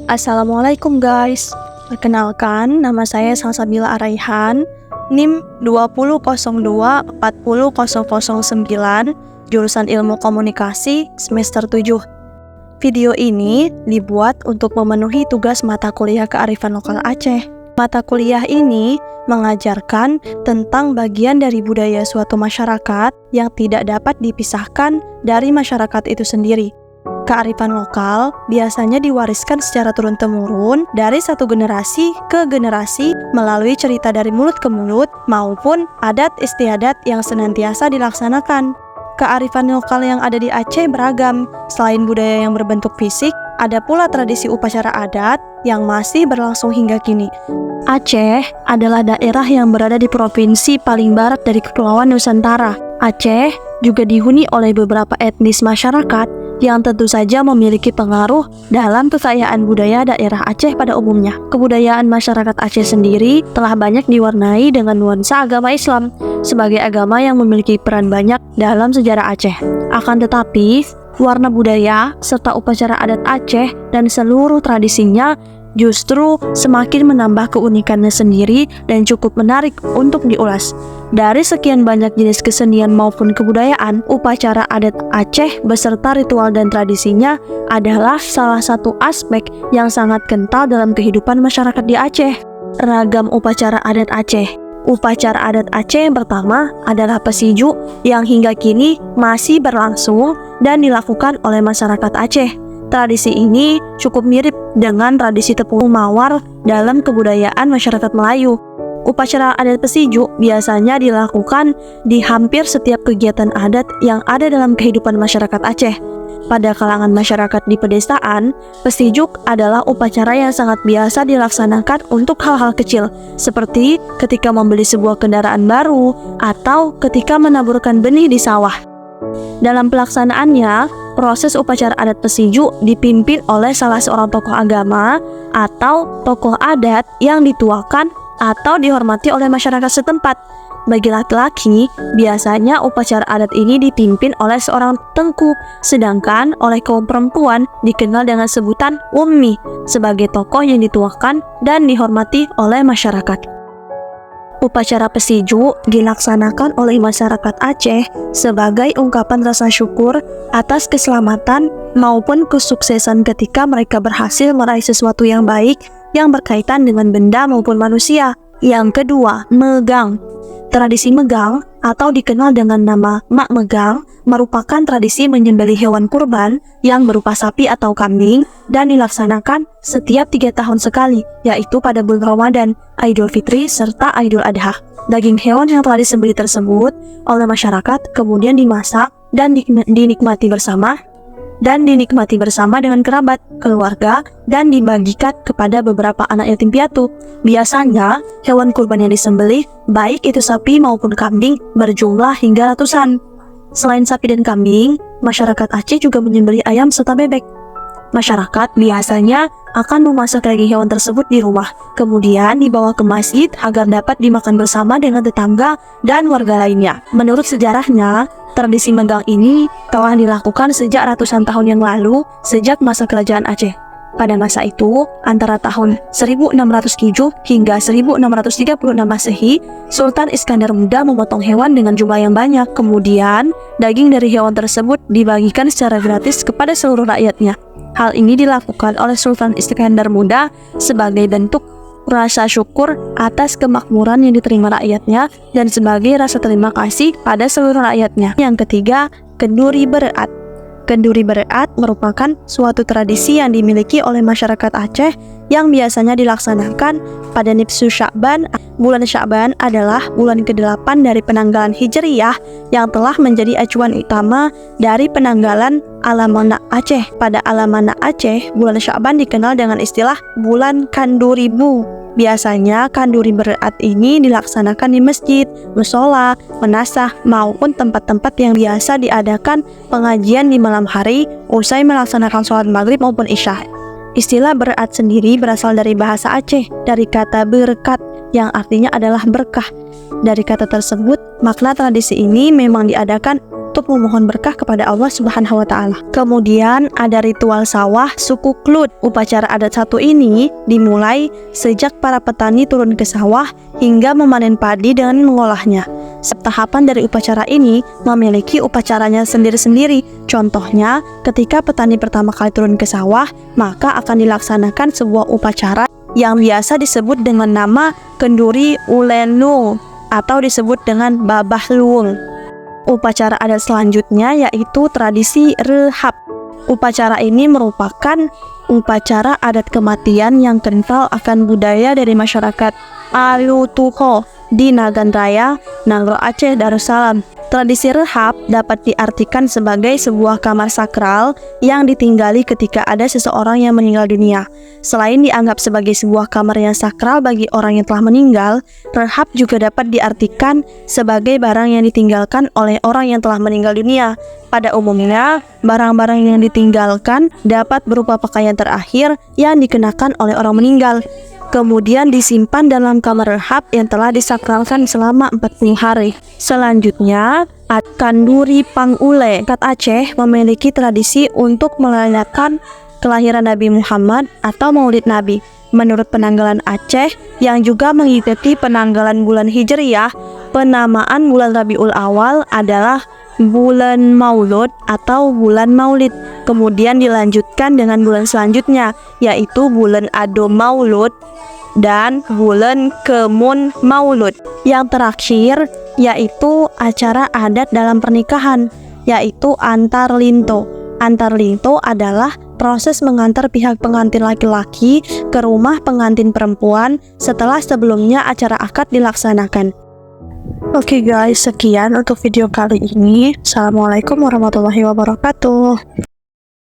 Assalamualaikum guys. Perkenalkan, nama saya Salsabila Araihan, NIM 20024009, jurusan Ilmu Komunikasi semester 7. Video ini dibuat untuk memenuhi tugas mata kuliah Kearifan Lokal Aceh. Mata kuliah ini mengajarkan tentang bagian dari budaya suatu masyarakat yang tidak dapat dipisahkan dari masyarakat itu sendiri. Kearifan lokal biasanya diwariskan secara turun-temurun dari satu generasi ke generasi melalui cerita dari mulut ke mulut maupun adat istiadat yang senantiasa dilaksanakan. Kearifan lokal yang ada di Aceh beragam. Selain budaya yang berbentuk fisik, ada pula tradisi upacara adat yang masih berlangsung hingga kini. Aceh adalah daerah yang berada di provinsi paling barat dari Kepulauan Nusantara. Aceh juga dihuni oleh beberapa etnis masyarakat yang tentu saja memiliki pengaruh dalam kekayaan budaya daerah Aceh pada umumnya. Kebudayaan masyarakat Aceh sendiri telah banyak diwarnai dengan nuansa agama Islam sebagai agama yang memiliki peran banyak dalam sejarah Aceh. Akan tetapi, warna budaya serta upacara adat Aceh dan seluruh tradisinya justru semakin menambah keunikannya sendiri dan cukup menarik untuk diulas. Dari sekian banyak jenis kesenian maupun kebudayaan, upacara adat Aceh beserta ritual dan tradisinya adalah salah satu aspek yang sangat kental dalam kehidupan masyarakat di Aceh. Ragam upacara adat Aceh. Upacara adat Aceh yang pertama adalah Pesiju yang hingga kini masih berlangsung dan dilakukan oleh masyarakat Aceh. Tradisi ini cukup mirip dengan tradisi tepung mawar dalam kebudayaan masyarakat Melayu. Upacara adat Pesiju biasanya dilakukan di hampir setiap kegiatan adat yang ada dalam kehidupan masyarakat Aceh. Pada kalangan masyarakat di pedesaan, Pesiju adalah upacara yang sangat biasa dilaksanakan untuk hal-hal kecil, seperti ketika membeli sebuah kendaraan baru atau ketika menaburkan benih di sawah. Dalam pelaksanaannya, proses upacara adat Pesiju dipimpin oleh salah seorang tokoh agama atau tokoh adat yang dituakan atau dihormati oleh masyarakat setempat. Bagi laki-laki, biasanya upacara adat ini dipimpin oleh seorang tengku, sedangkan oleh kaum perempuan dikenal dengan sebutan ummi sebagai tokoh yang dituakan dan dihormati oleh masyarakat. Upacara Pesiju dilaksanakan oleh masyarakat Aceh sebagai ungkapan rasa syukur atas keselamatan maupun kesuksesan ketika mereka berhasil meraih sesuatu yang baik yang berkaitan dengan benda maupun manusia. Yang kedua, megang. Tradisi megang atau dikenal dengan nama Mak Megang merupakan tradisi menyembelih hewan kurban yang berupa sapi atau kambing dan dilaksanakan setiap 3 tahun sekali, yaitu pada bulan Ramadan, Idul Fitri, serta Idul Adha. Daging hewan yang telah disembelih tersebut oleh masyarakat kemudian dimasak dan dinikmati bersama dengan kerabat, keluarga, dan dibagikan kepada beberapa anak yatim piatu. Biasanya, hewan kurban yang disembelih, baik itu sapi maupun kambing, berjumlah hingga ratusan. Selain sapi dan kambing, masyarakat Aceh juga menyembelih ayam serta bebek. Masyarakat biasanya akan memasak daging hewan tersebut di rumah, kemudian dibawa ke masjid agar dapat dimakan bersama dengan tetangga dan warga lainnya. Menurut sejarahnya, tradisi megang ini telah dilakukan sejak ratusan tahun yang lalu, sejak masa kerajaan Aceh. Pada masa itu, antara tahun 1607 hingga 1636 Masehi, Sultan Iskandar Muda memotong hewan dengan jumlah yang banyak. Kemudian, daging dari hewan tersebut dibagikan secara gratis kepada seluruh rakyatnya. Hal ini dilakukan oleh Sultan Iskandar Muda sebagai bentuk rasa syukur atas kemakmuran yang diterima rakyatnya dan sebagai rasa terima kasih pada seluruh rakyatnya. Yang ketiga, kenduri berat. Kenduri berat merupakan suatu tradisi yang dimiliki oleh masyarakat Aceh yang biasanya dilaksanakan pada nifsu Sya'ban. Bulan Sya'ban adalah bulan ke-8 dari penanggalan Hijriyah yang telah menjadi acuan utama dari penanggalan Alamana Aceh. Pada Alamana Aceh, bulan Sya'ban dikenal dengan istilah bulan Kanduribu. Biasanya kanduri berat ini dilaksanakan di masjid, musola, menasah, maupun tempat-tempat yang biasa diadakan pengajian di malam hari usai melaksanakan sholat maghrib maupun isya. Istilah berat sendiri berasal dari bahasa Aceh, dari kata berkat yang artinya adalah berkah. Dari kata tersebut, makna tradisi ini memang diadakan untuk memohon berkah kepada Allah Subhanahu wa Ta'ala. Kemudian ada ritual sawah suku Klut. Upacara adat satu ini dimulai sejak para petani turun ke sawah hingga memanen padi dengan mengolahnya. Setiap tahapan dari upacara ini memiliki upacaranya sendiri-sendiri. Contohnya, ketika petani pertama kali turun ke sawah, maka akan dilaksanakan sebuah upacara yang biasa disebut dengan nama Kenduri Ulenung atau disebut dengan Babah Luung. Upacara adat selanjutnya yaitu tradisi Rehab. Upacara ini merupakan upacara adat kematian yang kental akan budaya dari masyarakat Alutuho di Nagan Raya, Nagro Aceh, Darussalam. Tradisi Rehab dapat diartikan sebagai sebuah kamar sakral yang ditinggali ketika ada seseorang yang meninggal dunia. Selain dianggap sebagai sebuah kamar yang sakral bagi orang yang telah meninggal, Rehab juga dapat diartikan sebagai barang yang ditinggalkan oleh orang yang telah meninggal dunia. Pada umumnya, barang-barang yang ditinggalkan dapat berupa pakaian terakhir yang dikenakan oleh orang meninggal, kemudian disimpan dalam kamar rehab yang telah disakralkan selama 40 hari. Selanjutnya, Kanduri Pangule. Masyarakat Aceh memiliki tradisi untuk merayakan kelahiran Nabi Muhammad atau Maulid Nabi. Menurut penanggalan Aceh yang juga mengikuti penanggalan bulan Hijriyah, penamaan bulan Rabiul Awal adalah bulan Maulud atau bulan Maulid. Kemudian dilanjutkan dengan bulan selanjutnya, yaitu bulan Ado Maulud dan bulan Kemun Maulud. Yang terakhir yaitu acara adat dalam pernikahan, yaitu Antar Linto. Antar Linto adalah proses mengantar pihak pengantin laki-laki ke rumah pengantin perempuan setelah sebelumnya acara akad dilaksanakan. Oke guys, sekian untuk video kali ini. Assalamualaikum warahmatullahi wabarakatuh.